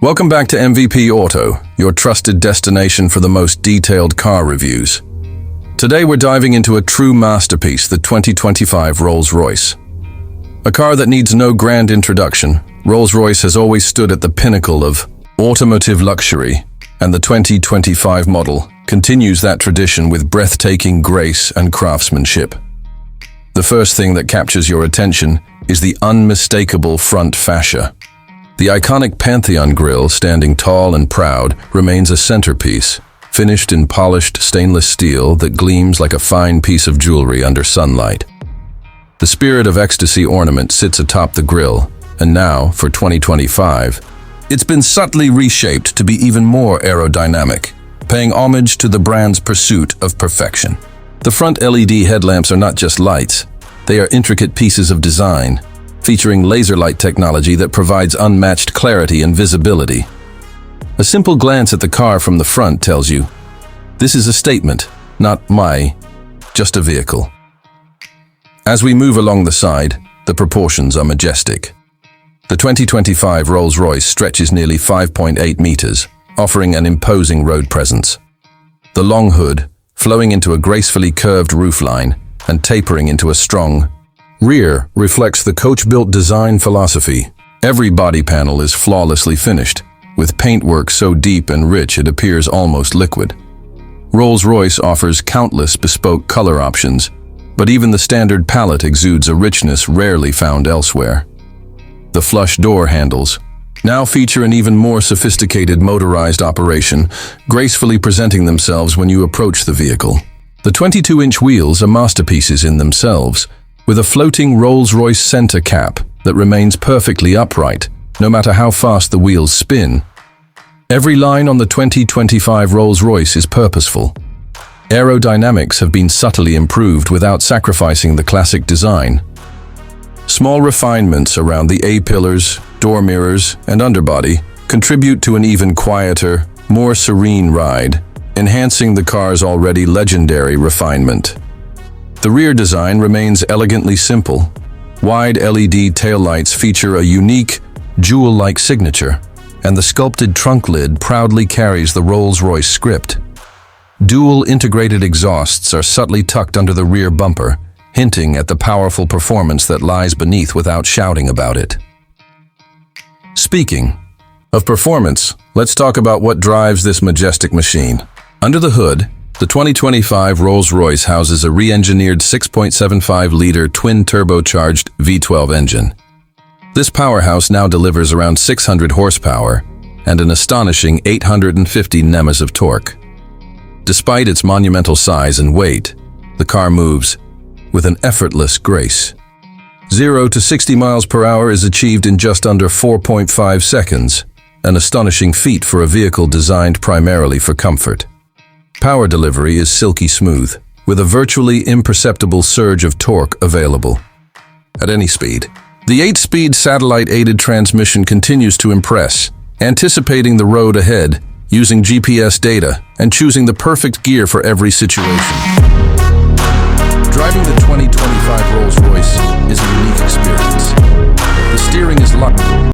Welcome back to MVP Auto, your trusted destination for the most detailed car reviews. Today we're diving into a true masterpiece, the 2025 Rolls Royce. A car that needs no grand introduction, Rolls Royce has always stood at the pinnacle of automotive luxury, and the 2025 model continues that tradition with breathtaking grace and craftsmanship. The first thing that captures your attention is the unmistakable front fascia. The iconic Pantheon grille, standing tall and proud, remains a centerpiece, finished in polished stainless steel that gleams like a fine piece of jewelry under sunlight. The Spirit of Ecstasy ornament sits atop the grille, and now, for 2025, it's been subtly reshaped to be even more aerodynamic, paying homage to the brand's pursuit of perfection. The front LED headlamps are not just lights, they are intricate pieces of design, featuring laser light technology that provides unmatched clarity and visibility. A simple glance at the car from the front tells you, this is a statement, not just a vehicle. As we move along the side, the proportions are majestic. The 2025 Rolls Royce stretches nearly 5.8 meters, offering an imposing road presence. The long hood, flowing into a gracefully curved roofline and tapering into a strong rear, reflects the coach-built design philosophy. Every body panel is flawlessly finished, with paintwork so deep and rich it appears almost liquid. Rolls-Royce offers countless bespoke color options, but even the standard palette exudes a richness rarely found elsewhere. The flush door handles now feature an even more sophisticated motorized operation, gracefully presenting themselves when you approach the vehicle. The 22-inch wheels are masterpieces in themselves, with a floating Rolls-Royce center cap that remains perfectly upright, no matter how fast the wheels spin. Every line on the 2025 Rolls-Royce is purposeful. Aerodynamics have been subtly improved without sacrificing the classic design. Small refinements around the A-pillars, door mirrors, and underbody contribute to an even quieter, more serene ride, enhancing the car's already legendary refinement. The rear design remains elegantly simple. Wide LED taillights feature a unique, jewel-like signature, and the sculpted trunk lid proudly carries the Rolls-Royce script. Dual integrated exhausts are subtly tucked under the rear bumper, hinting at the powerful performance that lies beneath without shouting about it. Speaking of performance, let's talk about what drives this majestic machine. Under the hood, the 2025 Rolls-Royce houses a re-engineered 6.75-liter twin-turbocharged V12 engine. This powerhouse now delivers around 600 horsepower and an astonishing 850 Nm of torque. Despite its monumental size and weight, the car moves with an effortless grace. 0 to 60 miles per hour is achieved in just under 4.5 seconds, an astonishing feat for a vehicle designed primarily for comfort. Power delivery is silky smooth, with a virtually imperceptible surge of torque available at any speed. The 8-speed satellite-aided transmission continues to impress, anticipating the road ahead, using GPS data, and choosing the perfect gear for every situation. Driving the 2025 Rolls Royce is a unique experience. The steering is locked.